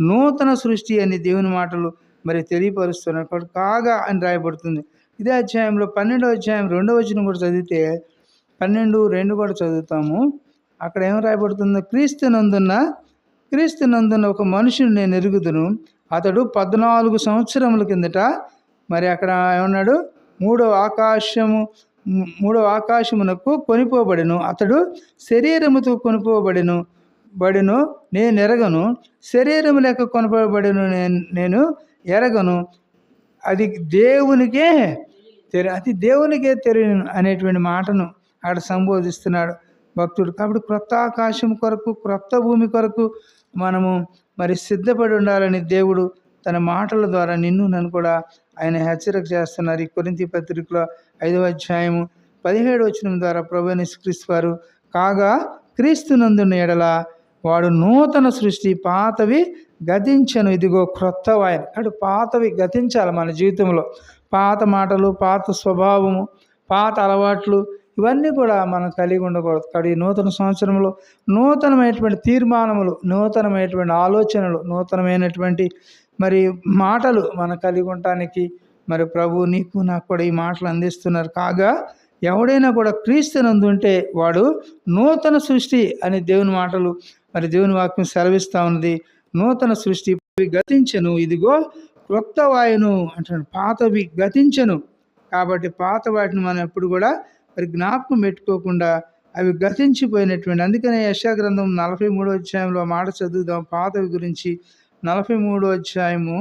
నూతన సృష్టి అని దేవుని మాటలు మరి తెలియపరుస్తున్నారు. కాబట్టి కాగా అని రాయబడుతుంది. ఇదే అధ్యాయంలో 12వ అధ్యాయం 2వ వచనం కూడా చదివితే 12:2 కూడా చదువుతాము. అక్కడ ఏం రాయబడుతుందో, క్రీస్తు నందున్న ఒక మనుషుని నేను ఎరుగుదును, అతడు 14 సంవత్సరముల కిందట మరి అక్కడ ఏమన్నాడు, మూడవ ఆకాశమునకు కొనిపోబడెను, అతడు శరీరముతో కొనిపోబడెను నేను ఎరగను, శరీరము లేక కొనిపోబడెను నేను ఎరగను, అది దేవునికే తెలియను అనేటువంటి మాటను అక్కడ సంబోధిస్తున్నాడు భక్తుడు. కాబట్టి క్రొత్త ఆకాశం కొరకు, క్రొత్త భూమి కొరకు మనము మరి సిద్ధపడి ఉండాలని దేవుడు తన మాటల ద్వారా నన్ను కూడా ఆయన హెచ్చరిక చేస్తున్నారు. ఈ కొరింథీ పత్రికలో 5వ అధ్యాయము 17వ వచనం ద్వారా ప్రభువైన యేసుక్రీస్తు వారు, కాగా క్రీస్తునందున్న యెడల వాడు నూతన సృష్టి, పాతవి గతించెను, ఇదిగో క్రొత్తవాయన. కాబట్టి పాతవి గతించాలి మన జీవితంలో. పాత మాటలు, పాత స్వభావము, పాత అలవాట్లు ఇవన్నీ కూడా మనం కలిగి ఉండకూడదు. కాబట్టి నూతన సంవత్సరంలో నూతనమైనటువంటి తీర్మానములు, నూతనమైనటువంటి ఆలోచనలు, నూతనమైనటువంటి మరి మాటలు మనం కలిగి ఉండటానికి మరి ప్రభు నీకు నాకు కూడా ఈ మాటలు అందిస్తున్నారు. కాగా ఎవడైనా కూడా క్రీస్తునందు ఉంటే వాడు నూతన సృష్టి అని దేవుని మాటలు మరి దేవుని వాక్యం సెలవిస్తూ ఉన్నది. నూతన సృష్టి గతించెను, ఇదిగో క్రొత్త వాయును అంటాడు. పాతవి గతించెను, కాబట్టి పాత వాటిని మనం ఎప్పుడు కూడా మరి జ్ఞాపకం పెట్టుకోకుండా అవి గతించిపోయినటువంటి, అందుకనే యెషయా గ్రంథం 43వ అధ్యాయంలో మాట చదువుదాం పాతవి గురించి. 43వ అధ్యాయము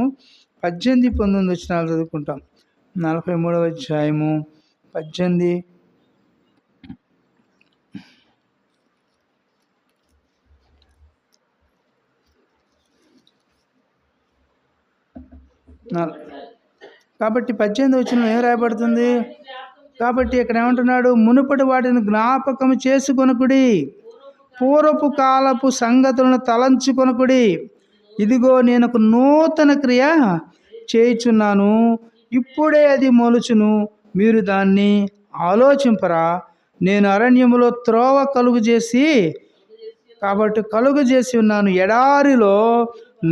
18, 19 వచనాలు చదువుకుంటాం. 43వ అధ్యాయము 18. కాబట్టి 18వ వచనంలో ఏం రాయబడుతుంది? కాబట్టి ఇక్కడ ఏమంటున్నాడు? మునుపటి వాటిని జ్ఞాపకం చేసుకొనుకుడి, పూర్వపు కాలపు సంగతులను తలంచుకొనుకుడి. ఇదిగో నేను ఒక నూతన క్రియ చేయుచున్నాను, ఇప్పుడే అది మొలుచును, మీరు దాన్ని ఆలోచింపరా. నేను అరణ్యములో త్రోవ కలుగు చేసి ఉన్నాను, ఎడారిలో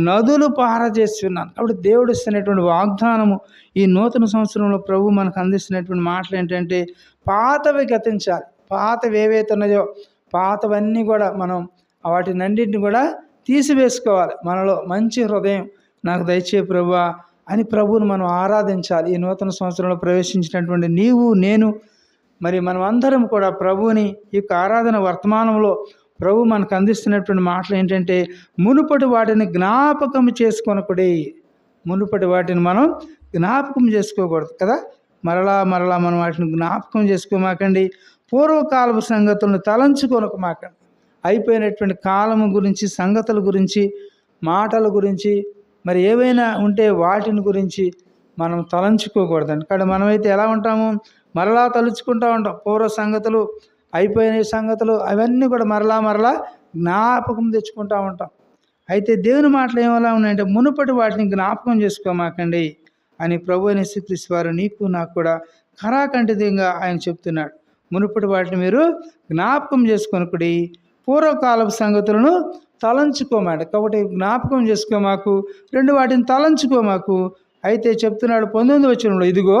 నదులు పారజేసి ఉన్నాను. కాబట్టి దేవుడు ఇస్తున్నటువంటి వాగ్దానము ఈ నూతన సంవత్సరంలో ప్రభు మనకు అందిస్తున్నటువంటి మాటలు ఏంటంటే, పాతవి గతించాలి. పాతవి ఏవైతే ఉన్నాయో పాతవన్నీ కూడా మనం వాటినన్నింటిని కూడా తీసివేసుకోవాలి. మనలో మంచి హృదయం నాకు దయచే ప్రభువా అని ప్రభువును మనం ఆరాధించాలి. ఈ నూతన సంవత్సరంలో ప్రవేశించినటువంటి నీవు నేను మరి మనం అందరం కూడా ప్రభువుని ఈ యొక్క ఆరాధన వర్తమానంలో ప్రభు మనకు అందిస్తున్నటువంటి మాటలు ఏంటంటే, మునుపటి వాటిని జ్ఞాపకం చేసుకొనకుడి. మునుపటి వాటిని మనం జ్ఞాపకం చేసుకోకూడదు కదా. మరలా మనం వాటిని జ్ఞాపకం చేసుకోమాకండి. పూర్వకాలపు సంగతులను తలంచుకొనకమాకండి. అయిపోయినటువంటి కాలము గురించి, సంగతుల గురించి, మాటల గురించి మరి ఏవైనా ఉంటే వాటిని గురించి మనం తలంచుకోకూడదండి. కానీ మనమైతే ఎలా ఉంటాము? మరలా తలుచుకుంటూ ఉంటాం. పూర్వ సంగతులు, అయిపోయిన సంగతులు అవన్నీ కూడా మరలా జ్ఞాపకం తెచ్చుకుంటూ ఉంటాం. అయితే దేవుని మాటలు ఏమలా ఉన్నాయంటే, మునుపటి వాటిని జ్ఞాపకం చేసుకోమాకండి అని ప్రభు అయిన యేసుక్రీస్తు వారు నీకు నాకు కూడా ఖరాఖండితంగా ఆయన చెప్తున్నాడు. మునుపటి వాటిని మీరు జ్ఞాపకం చేసుకొనుకుడి, పూర్వకాలపు సంగతులను తలంచుకోమాడు. కాబట్టి జ్ఞాపకం చేసుకోమాకు, రెండు వాటిని తలంచుకోమాకు. అయితే చెప్తున్నాడు 19వ వచనంలో, ఇదిగో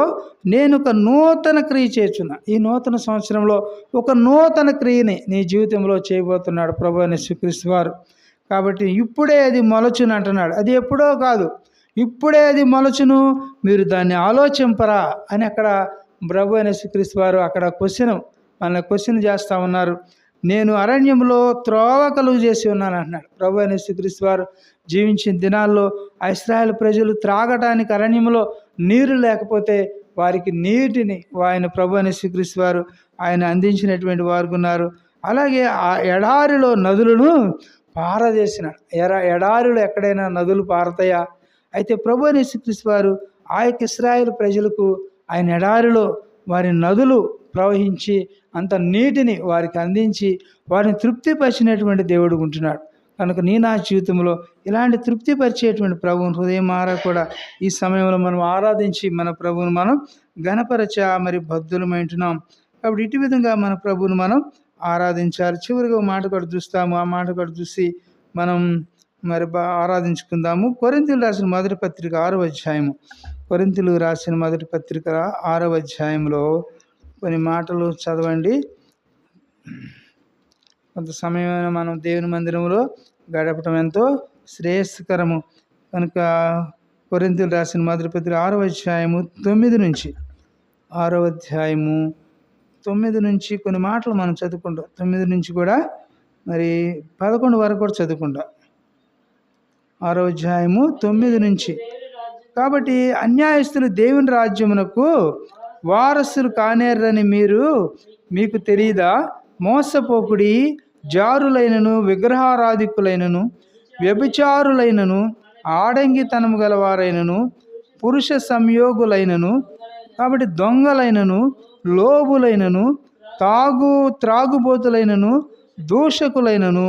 నేను ఒక నూతన క్రియ చేస్తున్నా. ఈ నూతన సంవత్సరంలో ఒక నూతన క్రియని నీ జీవితంలో చేయబోతున్నాడు ప్రభు అయిన యేసుక్రీస్తు వారు. కాబట్టి ఇప్పుడే అది మొలచును అంటున్నాడు. అది ఎప్పుడో కాదు, ఇప్పుడే అది మొలచును, మీరు దాన్ని ఆలోచింపరా అని అక్కడ ప్రభు అయిన యేసుక్రీస్తు వారు అక్కడ క్వశ్చన్ చేస్తూ ఉన్నారు. నేను అరణ్యంలో త్రోవ కలుగు చేసి ఉన్నాను అంటున్నాడు ప్రభు అయిన యేసుక్రీస్తు వారు. జీవించిన దినాల్లో ఇశ్రాయేలు ప్రజలు త్రాగటానికి అరణ్యంలో నీరు లేకపోతే వారికి నీటిని ఆయన ప్రభు అయిన యేసుక్రీస్తు వారు ఆయన అందించినటువంటి వారు ఉన్నారు. అలాగే ఆ ఎడారిలో నదులను పారజేసినాడు. ఎడారిలో ఎక్కడైనా నదులు పారతాయా? అయితే ప్రభు అయిన యేసుక్రీస్తు వారు ఆ యొక్క ఇశ్రాయేలు ప్రజలకు ఆయన ఎడారిలో వారి నదులు ప్రవహించి అంత నీటిని వారికి అందించి వారిని తృప్తిపరిచినటువంటి దేవుడు ఉంటున్నాడు. కనుక నా జీవితంలో ఇలాంటి తృప్తిపరిచేటువంటి ప్రభువుని హృదయమారా కూడా ఈ సమయంలో మనం ఆరాధించి మన ప్రభువును మనం ఘనపరచ మరి బద్ధులమైంటున్నాం. కాబట్టి ఇటు విధంగా మన ప్రభువును మనం ఆరాధించాలి. చివరిగా మాట కూడా చూస్తాము. ఆ మాట కూడా చూసి మనం మరి ఆరాధించుకుందాము. కొరింథీయులకు రాసిన మొదటి పత్రిక 6వ అధ్యాయము. కొరింథీయులకు రాసిన మొదటి పత్రిక 6వ అధ్యాయంలో కొన్ని మాటలు చదవండి. కొంత సమయమైన మనం దేవుని మందిరంలో గడపటం ఎంతో శ్రేయస్కరము. కనుక కొరింథీయులకు రాసిన మొదటి పత్రిక 6వ అధ్యాయము 9 నుంచి 6వ అధ్యాయము 9 నుంచి కొన్ని మాటలు మనం చదువుకుంటాం. 9 నుంచి కూడా మరి 11 వరకు కూడా చదువుకుంటాం. 6వ అధ్యాయము 9 నుంచి. కాబట్టి అన్యాయస్తులు దేవుని రాజ్యమునకు వారసులు కానేరని మీకు తెలియదా? మోసపోకుడి, జారులైనను, విగ్రహారాధికులైనను, వ్యభిచారులైనను, ఆడంగితనము గలవారైనను, పురుష సంయోగులైనను, కాబట్టి దొంగలైనను, లోబులైనను, త్రాగుబోతులైనను, దూషకులైనను,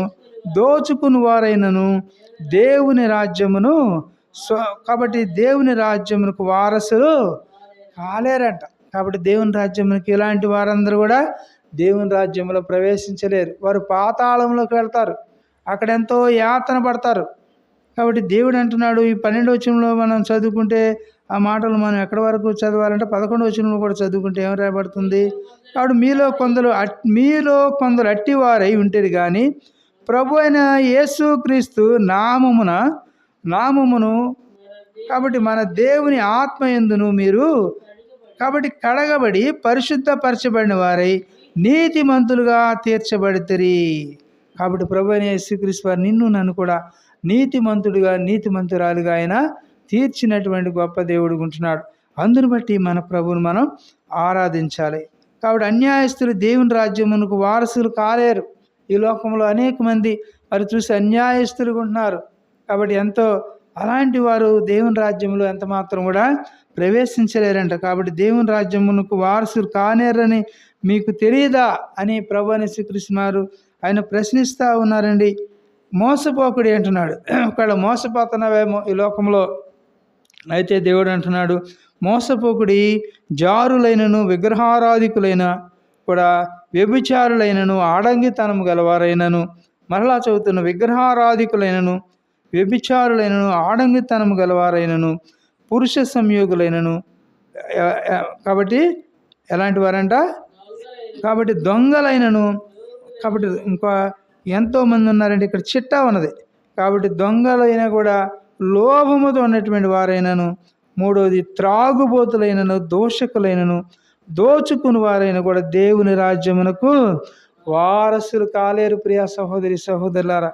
దోచుకుని వారైనను దేవుని రాజ్యమును కాబట్టి దేవుని రాజ్యమునకు వారసులు కాలేరంట. కాబట్టి దేవుని రాజ్యమునకు ఇలాంటి వారందరూ కూడా దేవుని రాజ్యంలో ప్రవేశించలేరు. వారు పాతాళంలోకి వెళ్తారు, అక్కడ ఎంతో యాతన పడతారు. కాబట్టి దేవుడు అంటున్నాడు, ఈ 12వ వచనంలో మనం చదువుకుంటే ఆ మాటలు మనం ఎక్కడి వరకు చదవాలంటే 11వ వచనంలో కూడా చదువుకుంటే ఏం రాయబడుతుంది? కాబట్టి మీలో కొందరు అట్టివారై ఉంటారు కానీ ప్రభు అయిన యేసుక్రీస్తు నామమును కాబట్టి మన దేవుని ఆత్మయందును మీరు కాబట్టి కడగబడి పరిశుద్ధపరచబడిన వారై నీతిమంతులుగా తీర్చబడితిరి. కాబట్టి ప్రభువైన యేసుక్రీస్తు వారు నిన్ను నన్ను కూడా నీతిమంతుడిగా నీతిమంతురాలుగా ఆయన తీర్చినటువంటి గొప్ప దేవుడు ఉంటున్నాడు. అందును బట్టి మన ప్రభువును మనం ఆరాధించాలి. కాబట్టి అన్యాయస్తులు దేవుని రాజ్యమునకు వారసులు కాలేరు. ఈ లోకంలో అనేక మంది మరి చూసి అన్యాయస్తులుగా ఉంటున్నారు. కాబట్టి ఎంతో అలాంటి వారు దేవుని రాజ్యంలో ఎంత మాత్రం కూడా ప్రవేశించలేరంట. కాబట్టి దేవుని రాజ్యమునకు వారసులు కానేరని మీకు తెలియదా అని ప్రభువైన యేసుక్రీస్తు వారు ఆయన ప్రశ్నిస్తూ ఉన్నారండి. మోసపోకుడి అంటున్నాడు. ఒకవేళ మోసపోతున్నావేమో ఈ లోకంలో, అయితే దేవుడు అంటున్నాడు మోసపోకుడి, జారులైనను విగ్రహారాధికులైన కూడా వ్యభిచారులైనను ఆడంగితనము గలవారైనను, మరలా చదువుతున్న విగ్రహారాధికులైనను వ్యభిచారులైనను ఆడంగితనము గలవారైనను పురుష సంయోగులైనను. కాబట్టి ఎలాంటి వారంట? కాబట్టి దొంగలైనను. కాబట్టి ఇంకా ఎంతోమంది ఉన్నారండి, ఇక్కడ చిట్టా ఉన్నది. కాబట్టి దొంగలైన కూడా లోభముతో ఉన్నటువంటి వారైనను, మూడవది త్రాగుబోతులైనను దోషకులైనను దోచుకుని వారైన కూడా దేవుని రాజ్యమునకు వారసులు కాలేరు. ప్రియ సహోదరి సహోదరులారా,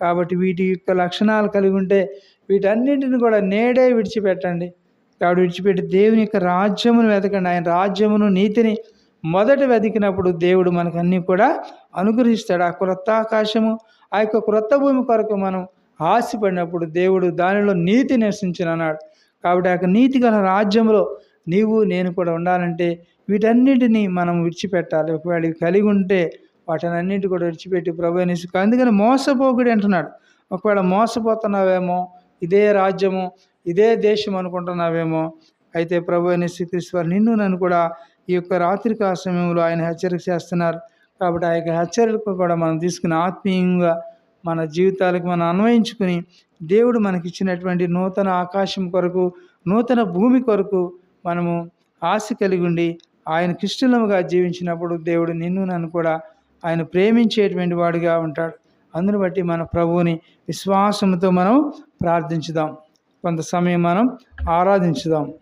కాబట్టి వీటి యొక్క లక్షణాలు కలిగి ఉంటే వీటన్నింటిని కూడా నేడే విడిచిపెట్టండి. కాబట్టి విడిచిపెట్టి దేవుని యొక్క రాజ్యమును వెతకండి. ఆయన రాజ్యమును నీతిని మొదట వెతికినప్పుడు దేవుడు మనకు అన్నీ కూడా అనుగ్రహిస్తాడు. ఆ క్రొత్త ఆకాశము, ఆ యొక్క క్రొత్త భూమి కొరకు మనం ఆశపడినప్పుడు దేవుడు దానిలో నీతి నివసించునన్నాడు. కాబట్టి ఆ నీతి గల రాజ్యంలో నీవు నేను కూడా ఉండాలంటే వీటన్నిటినీ మనం విడిచిపెట్టాలి. ఒకవేళ ఇవి కలిగి ఉంటే వాటినన్నింటి కూడా విడిచిపెట్టి ప్రభువైన యేసు. అందుకని మోసపోకుడి అంటున్నాడు. ఒకవేళ మోసపోతున్నావేమో, ఇదే రాజ్యము ఇదే దేశం అనుకుంటున్నావేమో, అయితే ప్రభువైన యేసుక్రీస్తు వారు నిన్ను నన్ను కూడా ఈ యొక్క రాత్రికాల సమయంలో ఆయన హెచ్చరిక చేస్తున్నారు. కాబట్టి ఆ యొక్క హెచ్చరిక కూడా మనం తీసుకుని ఆత్మీయంగా మన జీవితాలకు మనం అన్వయించుకుని దేవుడు మనకిచ్చినటువంటి నూతన ఆకాశం కొరకు, నూతన భూమి కొరకు మనము ఆశ కలిగి ఉండి ఆయనకి ఇష్టముగా జీవించినప్పుడు దేవుడు నిన్ను నన్ను కూడా ఆయన ప్రేమించేటువంటి వాడిగా ఉంటాడు. అందును బట్టి మన ప్రభువుని విశ్వాసంతో మనం ప్రార్థించుదాం. కొంత సమయం మనం ఆరాధించుదాం.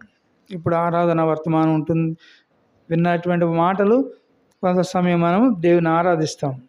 ఇప్పుడు ఆరాధన వర్తమానం ఉంటుంది. విన్నటువంటి మాటలు కొంత సమయం మనం దేవుని ఆరాధిస్తాం.